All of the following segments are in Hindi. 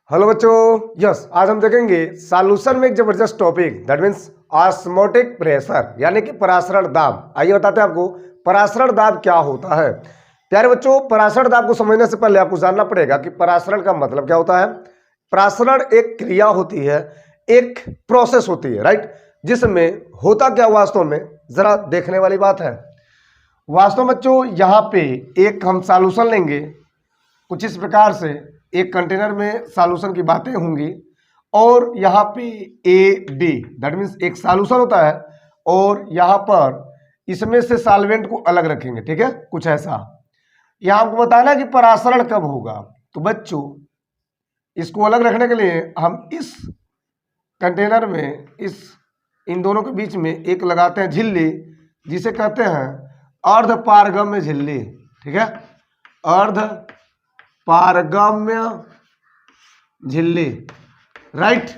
हेलो बच्चों, यस आज हम देखेंगे सॉल्यूशन में एक जबरदस्त topic that means osmotic pressure यानी कि परासरण दाब। आइए बताते हैं आपको परासरण दाब क्या होता है। प्यारे बच्चों, परासरण दाब को समझने से पहले आपको जानना पड़ेगा कि परासरण का मतलब क्या होता है। परासरण एक क्रिया होती है, एक प्रोसेस होती है, राइट, जिसमें होता क्या वास्तव में जरा देखने वाली बात है। वास्तव में बच्चों यहाँ पे एक हम सॉल्यूशन लेंगे कुछ इस प्रकार से, एक कंटेनर में सॉल्यूशन की बातें होंगी और यहाँ पे ए बी दैट मीन्स एक सॉल्यूशन होता है और यहाँ पर इसमें से सॉल्वेंट को अलग रखेंगे, ठीक है, कुछ ऐसा। यहाँ हमको बताना है कि परासरण कब होगा। तो बच्चों इसको अलग रखने के लिए हम इस कंटेनर में इन दोनों के बीच में एक लगाते हैं झिल्ली, जिसे कहते हैं अर्ध पारगम्य झिल्ली, ठीक है, अर्ध पारगम्य झिल्ली, राइट,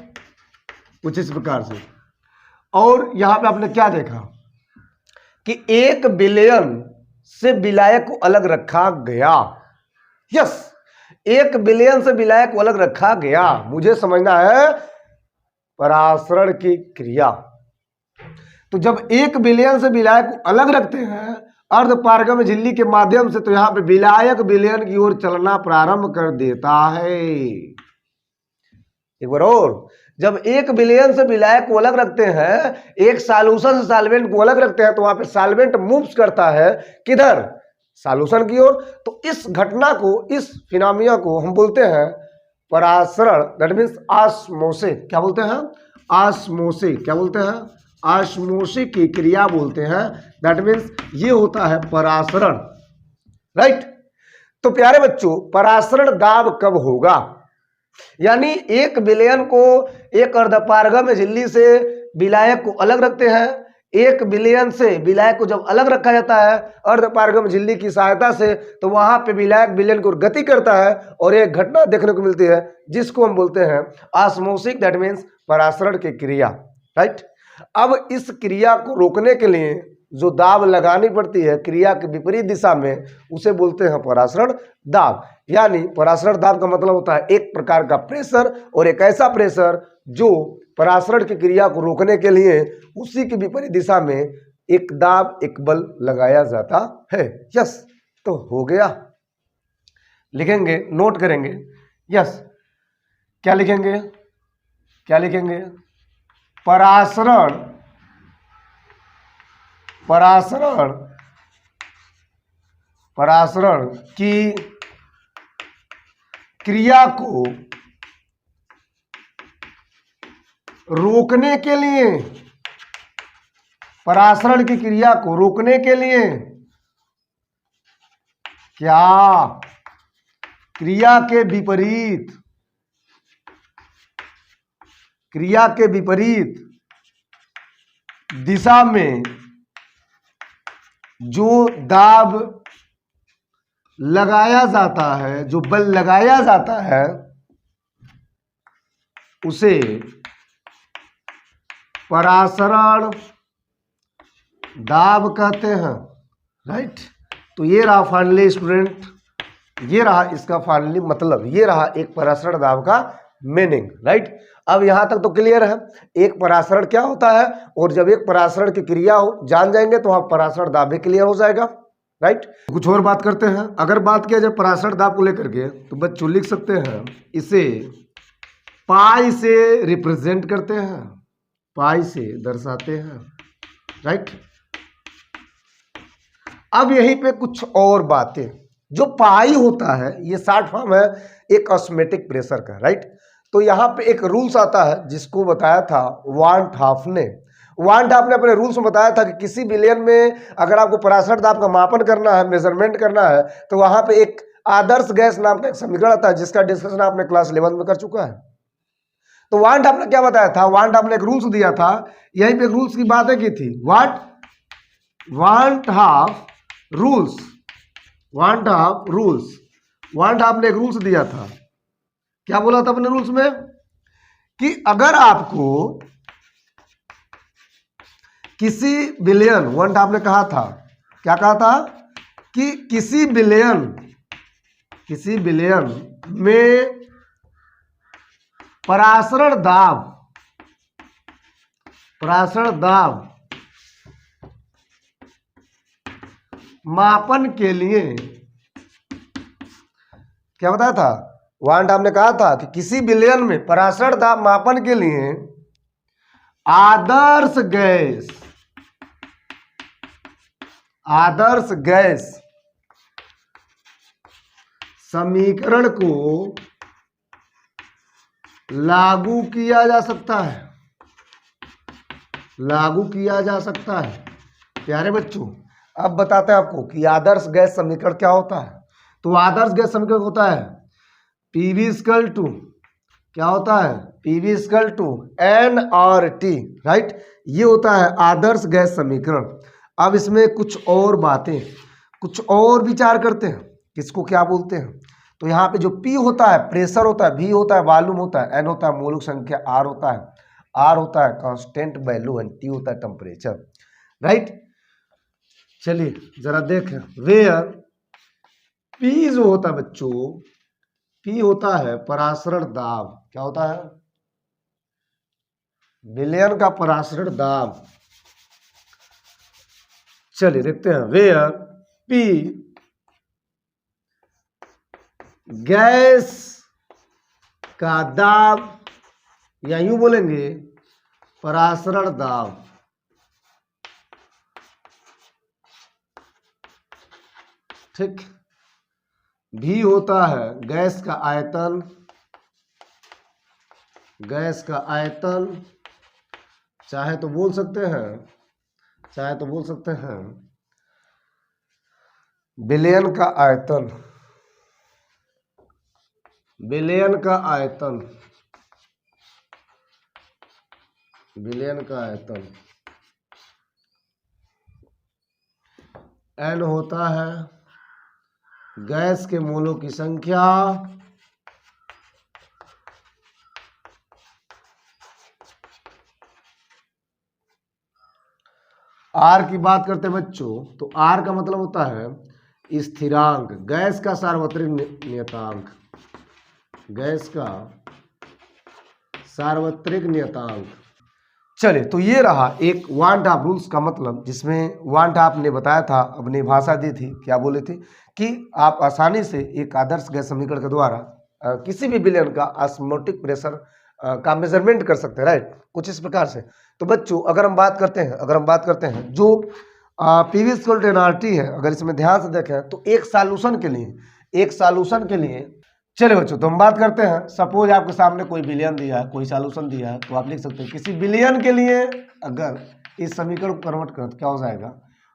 कुछ इस प्रकार से। और यहां पे आपने क्या देखा कि 1 बिलियन से विलायक को अलग रखा गया। यस, 1 बिलियन से विलायक को अलग रखा गया। मुझे समझना है परासरण की क्रिया। तो जब 1 बिलियन से विलायक को अलग रखते हैं अर्ध पारगम्य झिल्ली के माध्यम से, तो यहां पे विलायक विलयन की ओर चलना प्रारंभ कर देता है। एक बार और, जब 1 बिलियन से विलायक को अलग रखते हैं, एक सॉल्यूशन से सॉल्वेंट को अलग रखते हैं, तो वहां पे सॉल्वेंट मूव्स करता है किधर, सॉल्यूशन की ओर। तो इस घटना को, इस फिनोमिना को हम बोलते हैं परासरण, दैट मीन्स ऑस्मोसिस। क्या बोलते हैं? ऑस्मोसिस। क्या बोलते हैं? ऑस्मोसिस की क्रिया बोलते हैं। दैट मीन्स ये होता है परासरण, राइट। तो प्यारे बच्चों, परासरण दाब कब होगा? यानी 1 बिलियन को एक अर्धपारगम्य झिल्ली से विलायक को अलग रखते हैं। 1 बिलियन से विलायक को जब अलग रखा जाता है अर्धपारगम्य झिल्ली की सहायता से, तो वहां पे विलायक विलयन को गति करता है और एक घटना देखने को मिलती है जिसको हम बोलते हैं ऑस्मोसिस, दैट मीन्स परासरण की क्रिया, राइट। अब इस क्रिया को रोकने के लिए जो दाब लगानी पड़ती है क्रिया के विपरीत दिशा में, उसे बोलते हैं परासरण दाब। यानी परासरण दाब का मतलब होता है एक प्रकार का प्रेशर, और एक ऐसा प्रेशर जो परासरण की क्रिया को रोकने के लिए उसी की विपरीत दिशा में एक दाब, एक बल लगाया जाता है। यस, तो हो गया। लिखेंगे, नोट करेंगे। यस, क्या लिखेंगे? क्या लिखेंगे? परासरण, परासरण, परासरण की क्रिया को रोकने के लिए, परासरण की क्रिया को रोकने के लिए क्या क्रिया के विपरीत, क्रिया के विपरीत दिशा में जो दाब लगाया जाता है, जो बल लगाया जाता है, उसे परासरण दाब कहते हैं, राइट। तो ये रहा फाइनली स्टूडेंट, ये रहा इसका फाइनली मतलब, ये रहा एक परासरण दाब का मीनिंग, राइट। अब यहां तक तो क्लियर है एक परासरण क्या होता है, और जब एक परासरण की क्रिया जान जाएंगे तो वहां परासरण दाब भी क्लियर हो जाएगा, राइट। कुछ और बात करते हैं। अगर बात किया जाए परासरण दाब को लेकर के, तो बच्चों लिख सकते हैं इसे पाई से रिप्रेजेंट करते हैं, पाई से दर्शाते हैं, राइट। अब यहीं पे कुछ और बातें, जो पाई होता है ये शॉर्ट फॉर्म है एक ऑस्मोटिक प्रेशर का, राइट। तो यहाँ पे एक रूल्स आता है जिसको बताया था वान हाफ ने। वान हाफ ने अपने रूल्स में बताया था कि किसी विलयन में अगर आपको परासरण दाब का मापन करना है, मेजरमेंट करना है, तो वहां पे एक आदर्श गैस नाम का एक समीकरण आता है जिसका डिस्कशन आपने क्लास 11 में कर चुका है। तो वान हाफ ने क्या बताया था? वान हाफ ने एक रूल्स दिया था, यहीं पे रूल्स की बातें की थी। What? One half rules, one half rules. One half ने एक रूल्स दिया था। क्या बोला था अपने रूल्स में? कि अगर आपको किसी विलयन, वान हाफ ने कहा था, क्या कहा था? कि किसी विलयन में परासरण दाब मापन के लिए क्या बताया था, वांट आपने कहा था कि किसी विलयन में परासरण दाब मापन के लिए आदर्श गैस समीकरण को लागू किया जा सकता है। प्यारे बच्चों, अब बताते हैं आपको कि आदर्श गैस समीकरण क्या होता है। तो आदर्श गैस समीकरण होता है PV इक्वल टू क्या होता है, PV equal to nRT, right. ये होता है आदर्श गैस समीकरण। अब इसमें कुछ और बातें, कुछ और विचार करते हैं, किसको क्या बोलते हैं। तो यहाँ पे जो P होता है प्रेशर होता है, V होता है वॉल्यूम होता है, N होता है मोलक संख्या, R होता है कांस्टेंट वैल्यू एंड T होता है टेम्परेचर, राइट। चलिए जरा देखें, वेयर P जो होता है बच्चों, P होता है परासरण दाब। क्या होता है, विलयन का परासरण दाब। चलिए देखते हैं, वेयर P गैस का दाब, या यूं बोलेंगे परासरण दाब। ठीक। भी होता है गैस का आयतन, चाहे तो बोल सकते हैं विलयन का आयतन। N होता है गैस के मोलों की संख्या, R की बात करते हैं बच्चों, तो R का मतलब होता है स्थिरांक, गैस का सार्वत्रिक नियतांक। चलिए, तो ये रहा एक वांट ऑफ रूल्स का मतलब, जिसमें वांट ऑफ ने बताया था, अपनी भाषा दी थी, क्या बोले थे कि आप आसानी से एक आदर्श गैस समीकरण के द्वारा किसी भी विलयन का ऑस्मोटिक प्रेशर का मेजरमेंट कर सकते हैं, राइट। कुछ इस प्रकार से। तो बच्चों अगर हम बात करते हैं जो PV इक्वल टू nRT है, अगर इसमें ध्यान से देखें तो एक सॉल्यूशन के लिए चलिए बच्चों, तो हम बात करते हैं, सपोज आपके सामने कोई विलयन दिया है, कोई सॉल्यूशन दिया है, तो आप लिख सकते हैं किसी विलयन के लिए अगर इस समीकरण को कन्वर्ट करें तो क्या हो जाएगा,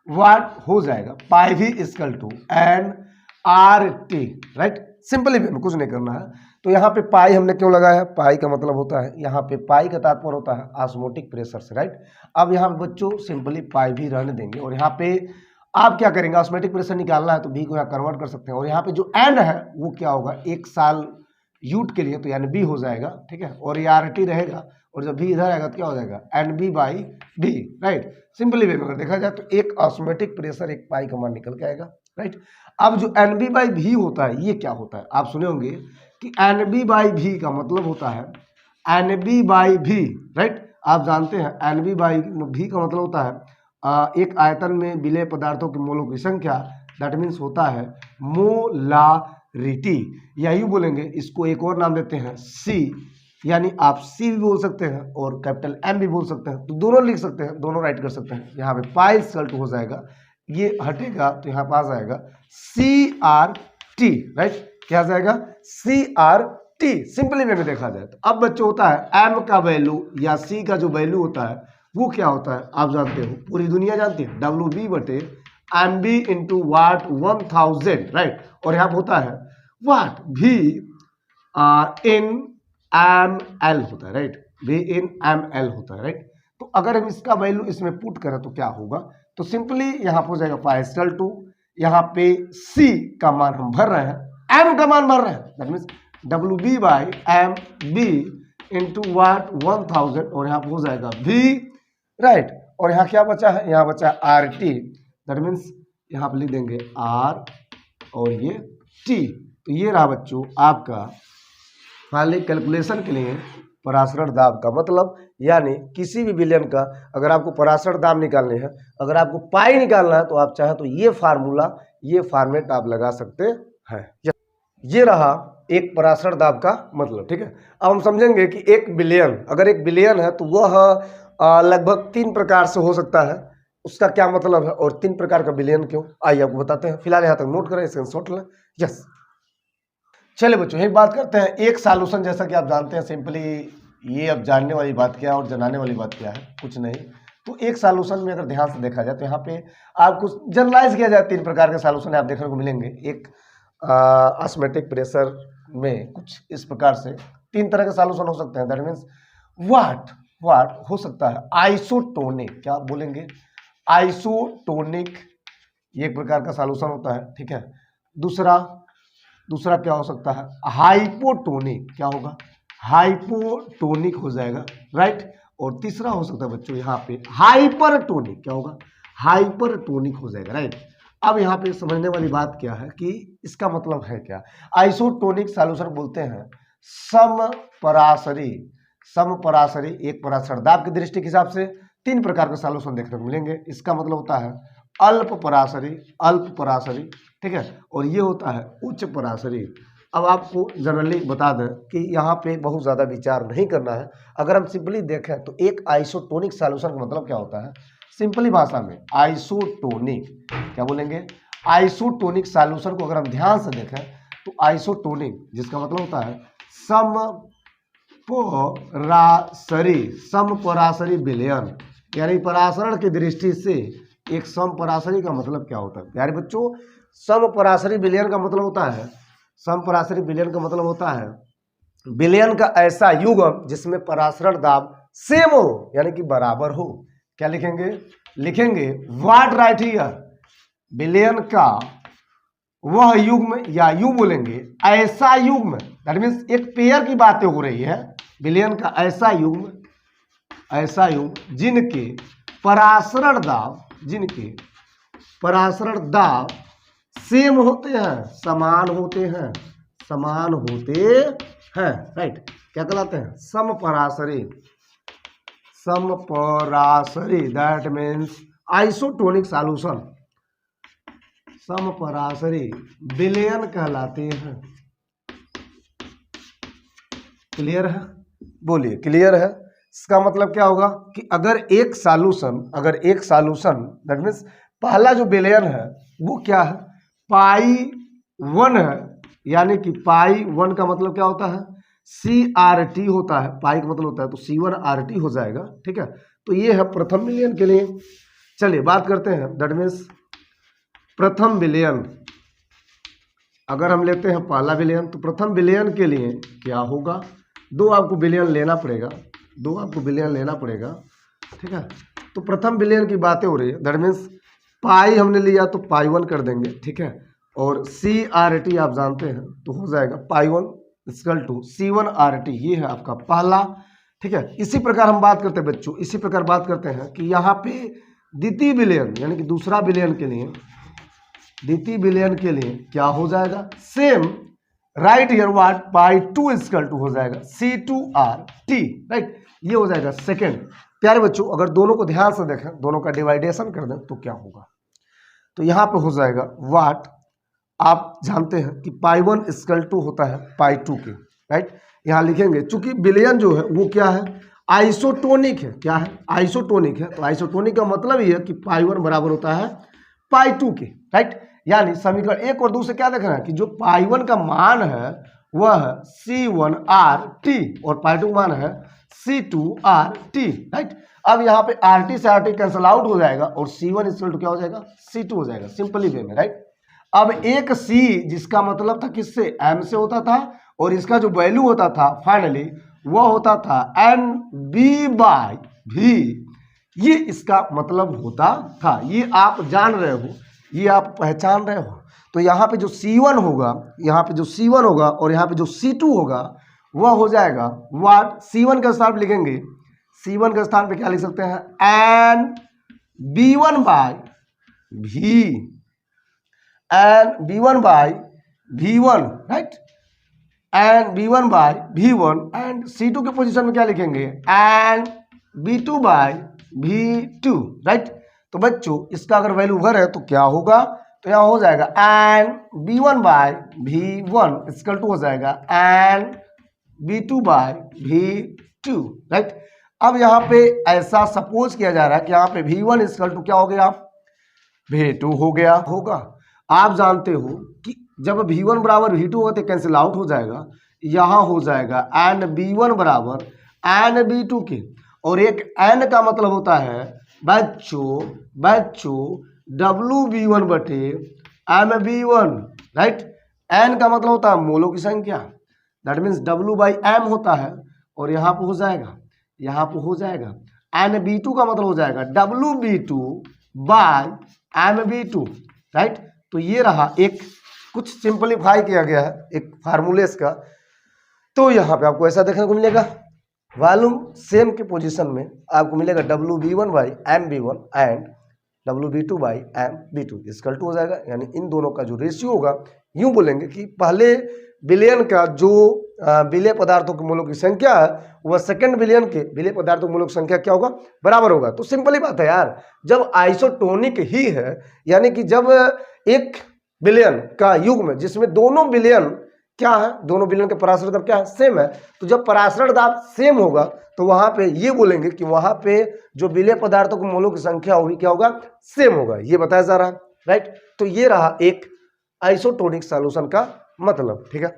वाट हो जाएगा पाई भी equal to nRT, right. Simply भी कुछ नहीं करना है। तो यहाँ पे पाई हमने क्यों लगाया, पाई का मतलब होता है, यहाँ पे पाई का तात्पर्य होता है ऑस्मोटिक प्रेशर से, राइट। अब यहाँ बच्चों सिंपली पाई भी रहने देंगे, और यहाँ पे आप क्या करेंगे, ऑस्मोटिक प्रेशर निकालना है तो भी को यहाँ कन्वर्ट कर सकते हैं, और यहाँ पे जो एन है वो क्या होगा, एक साल यूट के लिए, तो यानी बी हो जाएगा, ठीक है। और ये RT रहेगा, और जब भी इधर आएगा तो क्या हो जाएगा, NB/B, राइट। सिंपली वे में अगर देखा जाए तो एक ऑस्मोटिक प्रेशर एक पाई का मान निकल के आएगा, राइट। अब जो NB/V होता है, ये क्या होता है, आप सुने होंगे कि NB/V का मतलब होता है NB/V, राइट। आप जानते हैं NB/V का मतलब होता है एक आयतन में विलेय पदार्थों के मोलों की संख्या, दैट मीन्स होता है मोलारिटी, या यूं बोलेंगे, इसको एक और नाम देते हैं C, यानी आप C भी बोल सकते हैं और कैपिटल M भी बोल सकते हैं, तो दोनों लिख सकते हैं, दोनों राइट कर सकते हैं। यहाँ पे पाई इक्वल टू हो जाएगा, ये हटेगा तो यहाँ पास आएगा CRT, राइट। क्या आ जाएगा, CRT, सिंपली वे में देखा जाए तो। अब बच्चों होता है M का वैल्यू या C का जो वैल्यू होता है वो क्या होता है, आप जानते हो, पूरी दुनिया जानती है, WB/MB इंटू वाट 1000, राइट। और यहाँ होता है वाट V in ml होता है, राइट। V in ml होता है, राइट। तो अगर हम इसका वैल्यू इसमें पुट करें तो क्या होगा, तो सिंपली यहाँ हो जाएगा पाई इक्वल टू, यहाँ पे C का मान हम भर रहे हैं, M का मान भर रहे हैं, दैट मीन्स WB/MB इंटू वाट 1000, और यहाँ हो जाएगा V, राइट। और यहाँ क्या बचा है, यहाँ बचा है RT, दैट मीन्स यहाँ पे लिख देंगे R और ये T। तो ये रहा बच्चों आपका फाइनली कैलकुलेशन के लिए परासरण दाब का मतलब, यानी किसी भी विलयन का अगर आपको परासरण दाब निकालने हैं, अगर आपको पाई निकालना है तो आप चाहे तो ये फार्मूला, ये फॉर्मेट आप लगा सकते हैं। ये रहा एक परासरण दाब का मतलब। ठीक है, अब हम समझेंगे कि एक विलयन, अगर एक विलयन है तो वह लगभग 3 प्रकार से हो सकता है, उसका क्या मतलब है और 3 प्रकार का विलयन क्यों, आइए आपको बताते हैं। फिलहाल यहाँ तक नोट करें, स्क्रीनशॉट लें। यस, चलिए बच्चों यही बात करते हैं। एक सॉल्यूशन, जैसा कि आप जानते हैं, सिंपली ये अब जानने वाली बात क्या है और जनाने वाली बात क्या है, कुछ नहीं। तो एक सॉल्यूशन में अगर ध्यान से देखा जाए तो यहाँ पे आपको जनरलाइज किया जाए 3 प्रकार के सॉल्यूशन आप देखने को मिलेंगे। एक ऑस्मोटिक प्रेशर में कुछ इस प्रकार से 3 तरह के सॉल्यूशन हो सकते हैं। दैट मीन्स व्हाट हो सकता है आइसोटोनिक, क्या बोलेंगे, आइसोटोनिक, ये एक प्रकार का सॉल्यूशन होता है। ठीक है, दूसरा क्या हो सकता है हाइपोटोनिक, क्या होगा हाइपोटोनिक हो जाएगा, राइट। और तीसरा हो सकता है बच्चों यहाँ पे हाइपरटोनिक, क्या होगा हाइपरटोनिक हो जाएगा, राइट। अब यहाँ पे समझने वाली बात क्या है कि इसका मतलब है क्या। आइसोटोनिक सॉल्यूशन बोलते हैं समपरासरी, एक परासरण दाब की दृष्टि के हिसाब से 3 प्रकार के सॉल्यूशन देखने को मिलेंगे। इसका मतलब होता है अल्प परासरी, ठीक है, और ये होता है उच्च परासरी। अब आपको जनरली बता दें कि यहाँ पे बहुत ज़्यादा विचार नहीं करना है। अगर हम सिंपली देखें तो एक आइसोटोनिक सॉल्यूशन का मतलब क्या होता है, सिंपली भाषा में आइसोटोनिक, क्या बोलेंगे आइसोटोनिक सॉल्यूशन को अगर हम ध्यान से देखें तो आइसोटोनिक जिसका मतलब होता है समपरासरी विलयन, यानी परासरण की दृष्टि से एक समपरासरी का मतलब क्या होता है प्यारे बच्चों, समपरासरी विलयन का मतलब होता है, समपरासरी विलयन का मतलब होता है विलयन का ऐसा युग्म जिसमें परासरण दाब सेम हो, यानी कि बराबर हो। क्या लिखेंगे व्हाट राइट हियर, विलयन का वह युग्म, या यूं बोलेंगे ऐसा युग्म, दैट मीन्स एक पेयर की बातें हो रही है, विलयन का ऐसा युग्म जिनके परासरण दाब सेम होते हैं, समान होते हैं, राइट। क्या कहलाते हैं समपरासरी, दैट मीन्स आइसोटोनिक सॉल्यूशन समपरासरी विलयन कहलाते हैं। क्लियर है, बोलिए क्लियर है। इसका मतलब क्या होगा कि अगर एक सॉल्यूशन दैट मीन्स पहला जो विलयन है वो क्या है पाई 1 है, यानी कि पाई 1 का मतलब क्या होता है CRT होता है, पाई का मतलब होता है तो C1RT हो जाएगा। ठीक है, तो ये है प्रथम विलयन के लिए। चलिए बात करते हैं, दैट मीन्स प्रथम विलयन, अगर हम लेते हैं पहला विलयन तो प्रथम विलयन के लिए क्या होगा, दो आपको विलयन लेना पड़ेगा। ठीक है, तो प्रथम विलयन की बातें हो रही है, दैट मीन्स पाई हमने लिया तो पाई 1 कर देंगे। ठीक है, और CRT आप जानते हैं तो हो जाएगा पाई 1 इक्वल टू C1RT, ये है आपका पहला। ठीक है, इसी प्रकार हम बात करते हैं बच्चों, इसी प्रकार बात करते हैं कि यहाँ पे द्वितीय विलयन यानी कि दूसरा विलयन के लिए, द्वितीय विलयन के लिए क्या हो जाएगा सेम, राइट हियर व्हाट पाई 2 इक्वल टू हो जाएगा C2RT, राइट, ये हो जाएगा सेकेंड। प्यारे बच्चों अगर दोनों को ध्यान से देखें, दोनों का डिवाइडेशन कर दें तो क्या होगा, तो यहाँ पे हो जाएगा व्हाट, आप जानते हैं कि पाई 1 इक्वल टू होता है पाई 2 के, राइट। यहाँ लिखेंगे चूंकि विलयन जो है वो क्या है आइसोटोनिक है, क्या है आइसोटोनिक है, तो आइसोटोनिक का मतलब ये है कि पाई 1 बराबर होता है पाई 2 के, राइट। यानी समीकरण 1 और 2 से क्या देखना है कि जो पाई 1 का मान है वह है C1RT और पाई 2 मान है C2RT, राइट। अब यहाँ पे RT से RT कैंसल आउट हो जाएगा और C1 इक्वल टू क्या हो जाएगा C2 हो जाएगा, सिंपली वे में, राइट। अब एक C जिसका मतलब था किससे M से होता था और इसका जो वैल्यू होता था फाइनली वह होता था NB/V, ये इसका मतलब होता था, ये आप जान रहे हो, ये आप पहचान रहे हो। तो यहाँ पे जो C1 होगा, यहाँ पे जो C1 होगा और यहाँ पे जो C2 होगा वह हो जाएगा व्हाट, C1 का स्थान पे लिखेंगे, C1 के स्थान पे क्या लिख सकते हैं NB1/V, right. And V1 bye V1 and C2 के पोजीशन में क्या लिखेंगे and V2 bye V2, right. तो बच्चों इसका अगर वैल्यू घर है तो क्या होगा, तो यहाँ हो जाएगा and V1 bye V1 equal to हो जाएगा and V2 bye V2, right. अब यहाँ पे ऐसा सपोज किया जा रहा है कि यहाँ पे V1 इक्वल टू क्या हो गया, V2 हो गया होगा। आप जानते हो कि जब V1 बराबर V2 होगा तो कैंसिल आउट हो जाएगा, यहाँ हो जाएगा एन B1 बराबर एन B2 के, और एक एन का मतलब होता है बच्चों WB1 बटे MB1, राइट। एन का मतलब होता है मोलों की संख्या, that means W by M होता है, और यहाँ पे हो जाएगा एन B2 का मतलब हो जाएगा WB2 बाय MB2, राइट। तो ये रहा एक कुछ सिंपलीफाई किया गया है एक फार्मूलेस का। तो यहाँ पे आपको ऐसा देखने को मिलेगा, वॉल्यूम सेम के पोजीशन में आपको मिलेगा WB1 by MB1 and WB2 by MB2 equal to हो जाएगा, यानी इन दोनों का जो रेशियो होगा, यूं बोलेंगे कि पहले बिलियन का जो विलेय पदार्थों के मोलों की संख्या है वह सेकंड बिलियन के विलेय पदार्थों के मोलों की संख्या क्या होगा, बराबर होगा। तो सिंपल ही बात है यार, जब आइसोटोनिक ही है, यानी कि जब एक बिलियन का युग्म जिसमें दोनों बिलियन क्या है, दोनों बिलियन के पराशर दाब क्या है, सेम है, तो जब पराशर दाब सेम होगा तो वहां पे ये बोलेंगे कि वहां पे जो विलेय पदार्थों के मोलों की संख्या होगी क्या होगा, सेम होगा, ये बताया जा रहा है, राइट। तो ये रहा एक आइसोटोनिक सॉल्यूशन का मतलब, ठीक है।